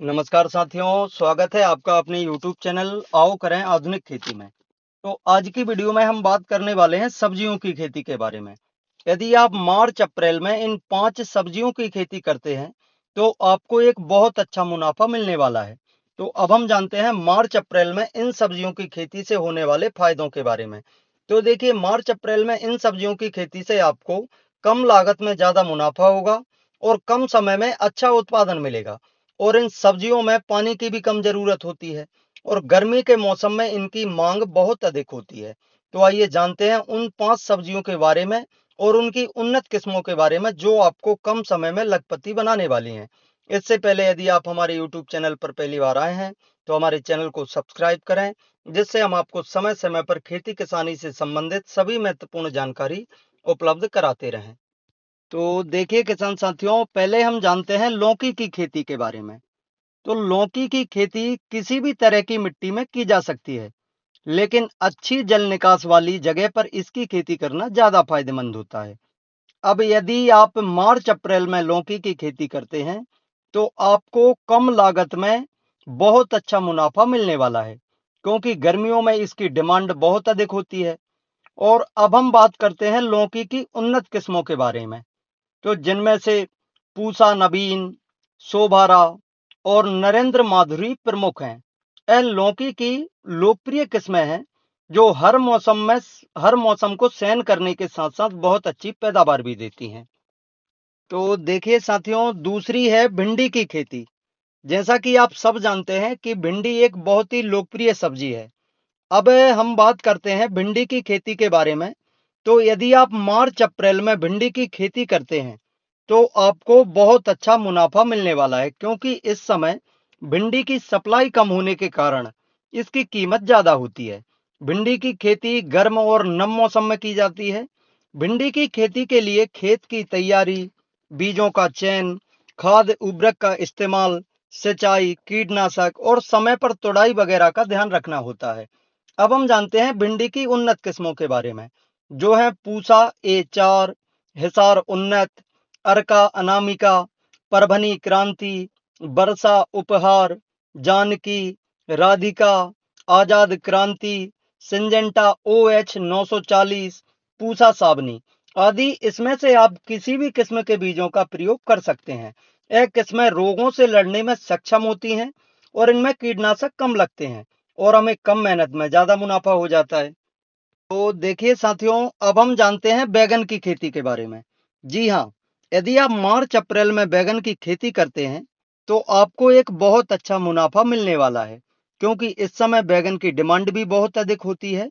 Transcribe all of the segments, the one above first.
नमस्कार साथियों, स्वागत है आपका अपने YouTube चैनल आओ करें आधुनिक खेती में। तो आज की वीडियो में हम बात करने वाले हैं सब्जियों की खेती के बारे में। यदि आप मार्च अप्रैल में इन 5 सब्जियों की खेती करते हैं तो आपको एक बहुत अच्छा मुनाफा मिलने वाला है। तो अब हम जानते हैं मार्च अप्रैल में इन सब्जियों की खेती से होने वाले फायदों के बारे में। तो देखिए, मार्च अप्रैल में इन सब्जियों की खेती से आपको कम लागत में ज्यादा मुनाफा होगा और कम समय में अच्छा उत्पादन मिलेगा। और इन सब्जियों में पानी की भी कम जरूरत होती है और गर्मी के मौसम में इनकी मांग बहुत अधिक होती है। तो आइए जानते हैं उन 5 सब्जियों के बारे में और उनकी उन्नत किस्मों के बारे में जो आपको कम समय में लखपति बनाने वाली हैं। इससे पहले यदि आप हमारे YouTube चैनल पर पहली बार आए हैं तो हमारे चैनल को सब्सक्राइब करें, जिससे हम आपको समय समय पर खेती किसानी से संबंधित सभी महत्वपूर्ण जानकारी उपलब्ध कराते रहें। तो देखिए किसान साथियों, पहले हम जानते हैं लौकी की खेती के बारे में। तो लौकी की खेती किसी भी तरह की मिट्टी में की जा सकती है, लेकिन अच्छी जल निकास वाली जगह पर इसकी खेती करना ज्यादा फायदेमंद होता है। अब यदि आप मार्च अप्रैल में लौकी की खेती करते हैं तो आपको कम लागत में बहुत अच्छा मुनाफा मिलने वाला है, क्योंकि गर्मियों में इसकी डिमांड बहुत अधिक होती है। और अब हम बात करते हैं लौकी की उन्नत किस्मों के बारे में, तो जिनमें से पूसा नवीन, शोभारा और नरेंद्र माधुरी प्रमुख हैं। यह लौकी की लोकप्रिय किस्में हैं जो हर मौसम को सहन करने के साथ साथ बहुत अच्छी पैदावार भी देती हैं। तो देखिए साथियों, दूसरी है भिंडी की खेती। जैसा कि आप सब जानते हैं कि भिंडी एक बहुत ही लोकप्रिय सब्जी है। अब हम बात करते हैं भिंडी की खेती के बारे में। तो यदि आप मार्च अप्रैल में भिंडी की खेती करते हैं तो आपको बहुत अच्छा मुनाफा मिलने वाला है, क्योंकि इस समय भिंडी की सप्लाई कम होने के कारण इसकी कीमत ज्यादा होती है। भिंडी की खेती गर्म और नम मौसम में की जाती है। भिंडी की खेती के लिए खेत की तैयारी, बीजों का चयन, खाद उर्वरक का इस्तेमाल, सिंचाई, कीटनाशक और समय पर तुड़ाई वगैरह का ध्यान रखना होता है। अब हम जानते हैं भिंडी की उन्नत किस्मों के बारे में, जो है पूसा A4, हिसार उन्नत, अर्का अनामिका, परभनी क्रांति, बरसा उपहार, जानकी, राधिका, आजाद क्रांति, सिंजेंटा OH 940, पूसा साबनी आदि। इसमें से आप किसी भी किस्म के बीजों का प्रयोग कर सकते हैं। यह किस्में रोगों से लड़ने में सक्षम होती हैं और इनमें कीटनाशक कम लगते हैं और हमें कम मेहनत में ज्यादा मुनाफा हो जाता है। तो देखिए साथियों, अब हम जानते हैं बैगन की खेती के बारे में। जी हाँ, यदि आप मार्च अप्रैल में बैगन की खेती करते हैं तो आपको एक बहुत अच्छा मुनाफा मिलने वाला है, क्योंकि इस समय बैगन की डिमांड भी बहुत अधिक होती है।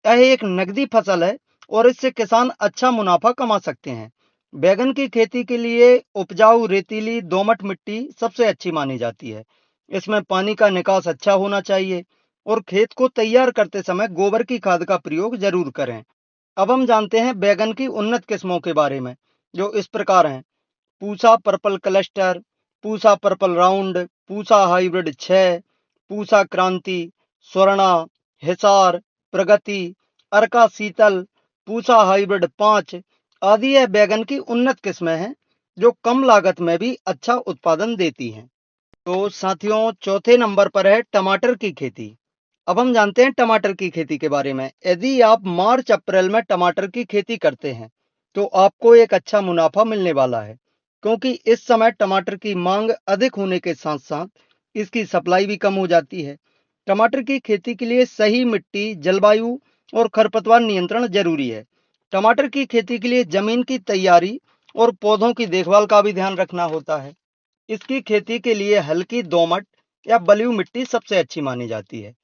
यह एक नकदी फसल है और इससे किसान अच्छा मुनाफा कमा सकते हैं। बैगन की खेती के लिए उपजाऊ रेतीली दोमट मिट्टी सबसे अच्छी मानी जाती है। इसमें पानी का निकास अच्छा होना चाहिए और खेत को तैयार करते समय गोबर की खाद का प्रयोग जरूर करें। अब हम जानते हैं बैगन की उन्नत किस्मों के बारे में, जो इस प्रकार हैं: Pusa purple cluster, Pusa purple round, Pusa hybrid 6, Pusa क्रांति, स्वर्णा, हिसार, प्रगति, अर्का शीतल, पूसा हाइब्रिड 5 आदि यह बैगन की उन्नत किस्में हैं जो कम लागत में भी अच्छा उत्पादन देती हैं। तो साथियों, चौथे नंबर पर है टमाटर की खेती। अब हम जानते हैं टमाटर की खेती के बारे में। यदि आप मार्च अप्रैल में टमाटर की खेती करते हैं तो आपको एक अच्छा मुनाफा मिलने वाला है, क्योंकि इस समय टमाटर की मांग अधिक होने के साथ साथ इसकी सप्लाई भी कम हो जाती है। टमाटर की खेती के लिए सही मिट्टी, जलवायु और खरपतवार नियंत्रण जरूरी है। टमाटर की खेती के लिए जमीन की तैयारी और पौधों की देखभाल का भी ध्यान रखना होता है। इसकी खेती के लिए हल्की दोमट या बलुई मिट्टी सबसे अच्छी मानी जाती है।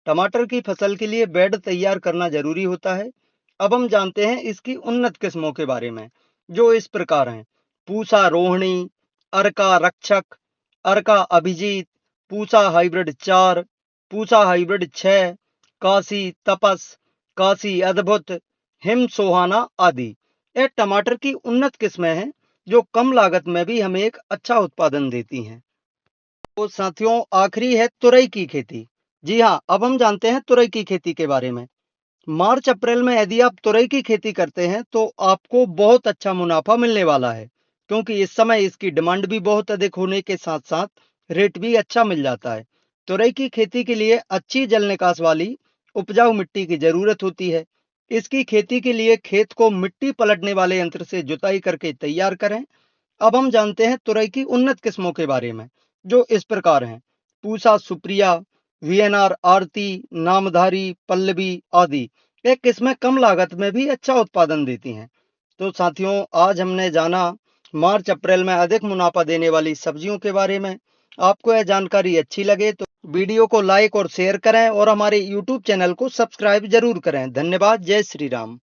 टमाटर की फसल के लिए बेड तैयार करना जरूरी होता है। अब हम जानते हैं इसकी उन्नत किस्मों के बारे में, जो इस प्रकार हैं: पूसा रोहिणी, अर्का रक्षक, अर्का अभिजीत, पूसा हाइब्रिड 4, पूसा हाइब्रिड 6, काशी तपस, काशी अद्भुत, हिम सोहाना आदि। यह टमाटर की उन्नत किस्में हैं जो कम लागत में भी हमें एक अच्छा उत्पादन देती हैं। तो साथियों, आखिरी है तुरई की खेती। जी हाँ, अब हम जानते हैं तुरई की खेती के बारे में। मार्च अप्रैल में यदि आप तुरई की खेती करते हैं तो आपको बहुत अच्छा मुनाफा मिलने वाला है, क्योंकि इस समय इसकी डिमांड भी बहुत अधिक होने के साथ साथ रेट भी अच्छा मिल जाता है। तुरई की खेती के लिए अच्छी जल निकास वाली उपजाऊ मिट्टी की जरूरत होती है। इसकी खेती के लिए खेत को मिट्टी पलटने वाले यंत्र से जुताई करके तैयार करें। अब हम जानते हैं तुरई की उन्नत किस्मों के बारे में, जो इस प्रकार हैं: पूसा सुप्रिया, वीएनआर आरती, नामधारी, पल्लवी आदि। ये किस्में कम लागत में भी अच्छा उत्पादन देती हैं। तो साथियों, आज हमने जाना मार्च अप्रैल में अधिक मुनाफा देने वाली सब्जियों के बारे में। आपको यह जानकारी अच्छी लगे तो वीडियो को लाइक और शेयर करें और हमारे यूट्यूब चैनल को सब्सक्राइब जरूर करें। धन्यवाद। जय श्री राम।